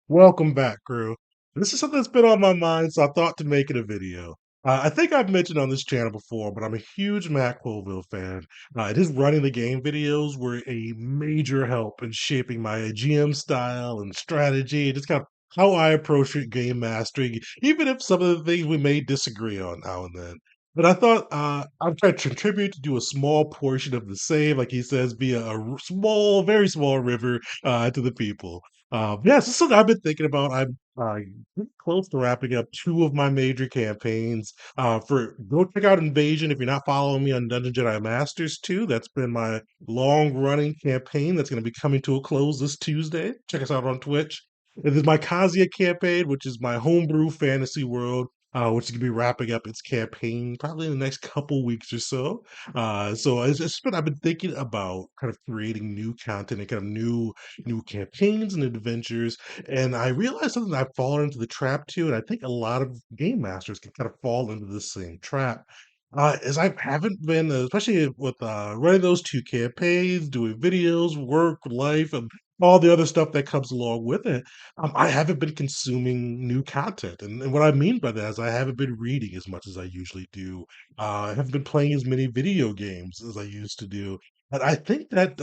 Welcome back, crew. This is something that's been on my mind, so I thought to make it a video. I think I've mentioned on this channel before, but I'm a huge Matt Colville fan. His running the game videos were a major help in shaping my GM style and strategy, and just kind of how I approach game mastering, even if some of the things we may disagree on now and then. But I thought I'd try to contribute to do a small portion of the same, like he says, via small, very small river to the people. Yeah, this is something I've been thinking about. I'm getting close to wrapping up two of my major campaigns. For go check out Invasion if you're not following me on Dungeon Jedi Masters 2. That's been my long running campaign that's going to be coming to a close this Tuesday. Check us out on Twitch. And there's my Kazuya campaign, which is my homebrew fantasy world, which is going to be wrapping up its campaign probably in the next couple weeks or so. So it's been I've been thinking about kind of creating new content and kind of new campaigns and adventures. And I realized something I've fallen into the trap too, and I think a lot of game masters can kind of fall into the same trap. Is I haven't been, especially with running those two campaigns, doing videos, work, life, and all the other stuff that comes along with it. I haven't been consuming new content, and what I mean by that is I haven't been reading as much as I usually do. I haven't been playing as many video games as I used to do. And I think that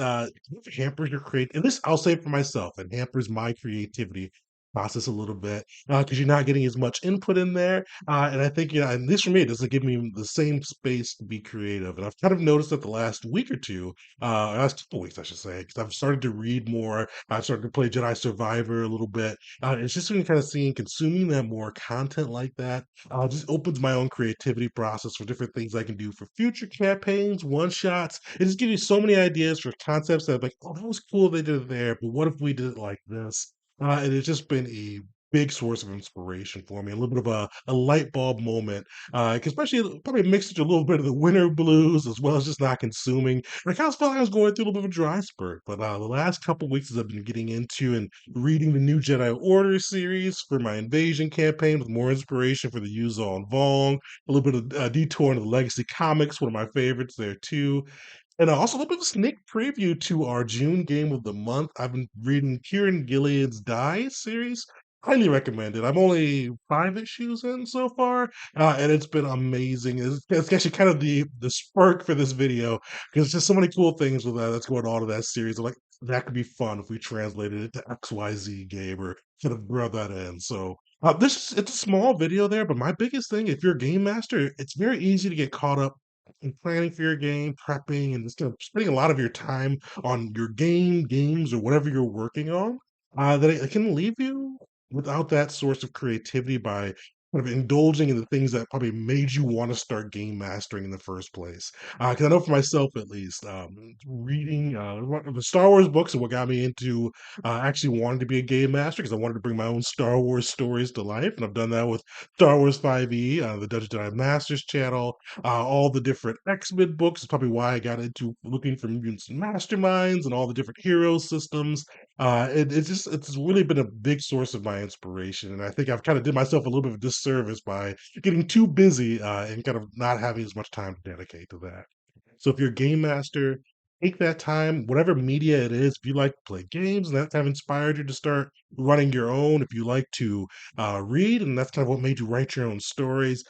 hampers your create. At least I'll say it for myself, and hampers my creativity process a little bit because you're not getting as much input in there. And I think, at least for me, it doesn't give me the same space to be creative. And I've kind of noticed that the last week or two, last couple weeks, I should say, because I've started to read more. I've started to play Jedi Survivor a little bit. It's just been kind of seeing, consuming that more content like that just opens my own creativity process for different things I can do for future campaigns, one shots. It just gives you so many ideas for concepts that, like, oh, that was cool they did it there, but what if we did it like this? And it's just been a big source of inspiration for me, a little bit of a light bulb moment, especially probably mixed with a little bit of the winter blues as well as just not consuming. And I kind of felt like I was going through a little bit of a dry spurt, but the last couple weeks as I've been getting into and reading the new Jedi Order series for my invasion campaign with more inspiration for the Yuuzhan and Vong, a little bit of detour into the Legacy comics, one of my favorites there too. And also a little bit of a sneak preview to our June game of the month. I've been reading Kieran Gilliard's Die series. Highly recommended. I'm only 5 issues in so far, and it's been amazing. It's actually kind of the spark for this video because it's just so many cool things with that that's going on in that series. I'm like, that could be fun if we translated it to XYZ game or kind of brought that in. So it's a small video there, but my biggest thing, if you're a game master, it's very easy to get caught up in planning for your game, prepping, and just spending a lot of your time on your games, or whatever you're working on. That it can leave you without that source of creativity by kind of indulging in the things that probably made you want to start game mastering in the first place. Because I know for myself, at least, reading the Star Wars books and what got me into actually wanting to be a game master because I wanted to bring my own Star Wars stories to life, and I've done that with Star Wars 5e, the Dungeon Jedi Masters channel, all the different X-Men books is probably why I got into looking for mutants and masterminds and all the different hero systems. It's really been a big source of my inspiration, and I think I've kind of did myself a little bit of a disservice by getting too busy and kind of not having as much time to dedicate to that. So if you're a game master, take that time, whatever media it is. If you like to play games and that kind of inspired you to start running your own, if you like to read and that's kind of what made you write your own stories,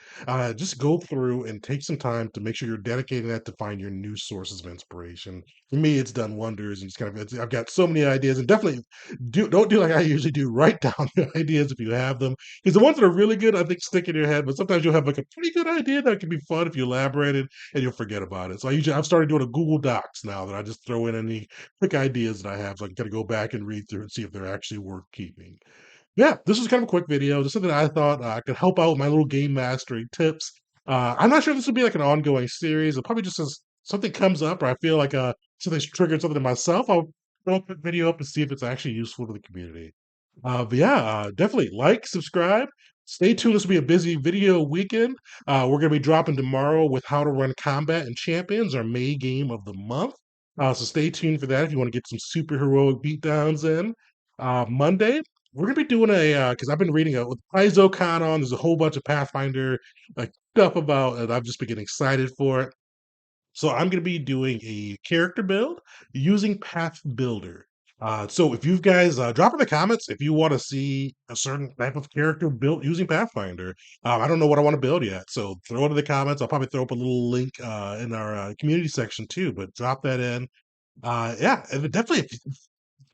just go through and take some time to make sure you're dedicating that to find your new sources of inspiration. For me, it's done wonders, and I've got so many ideas, and definitely don't do like I usually do. Write down the ideas if you have them, because the ones that are really good, I think, stick in your head. But sometimes you'll have like a pretty good idea that can be fun if you elaborate it, and you'll forget about it. So I've started doing a Google Docs now that I just throw in any quick ideas that I have, so I can kind of go back and read through and see if they're actually worth keeping. Yeah, this was kind of a quick video, just something I thought could help out with my little game mastering tips. I'm not sure if this will be like an ongoing series, or probably just as something comes up, or I feel like something's triggered something in myself. I'll throw a quick video up and see if it's actually useful to the community. But yeah, definitely like, subscribe. Stay tuned. This will be a busy video weekend. We're going to be dropping tomorrow with How to Run Combat and Champions, our May game of the month. So stay tuned for that if you want to get some super heroic beatdowns in. Monday, we're going to be doing because I've been reading with Paizo on. There's a whole bunch of Pathfinder like stuff about, and I've just been getting excited for it. So I'm going to be doing a character build using Path Builder. So if you guys drop in the comments if you want to see a certain type of character built using Pathfinder. I don't know what I want to build yet, so throw it in the comments. I'll probably throw up a little link in our community section too. But drop that in. Yeah, and definitely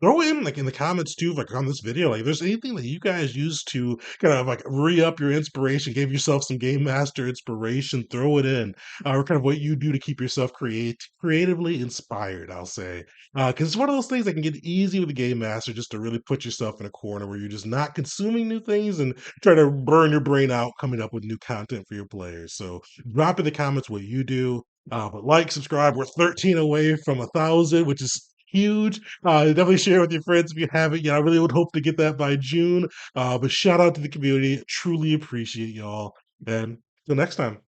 throw in like in the comments too, like on this video, like if there's anything that you guys use to kind of like re-up your inspiration, give yourself some game master inspiration, throw it in, or kind of what you do to keep yourself creatively inspired, I'll say. Because it's one of those things that can get easy with the game master just to really put yourself in a corner where you're just not consuming new things and try to burn your brain out coming up with new content for your players. So drop in the comments what you do. But like, subscribe. We're 13 away from 1,000, which is huge. Definitely share with your friends if you haven't yet. I really would hope to get that by June. But shout out to the community. Truly appreciate y'all. And till next time.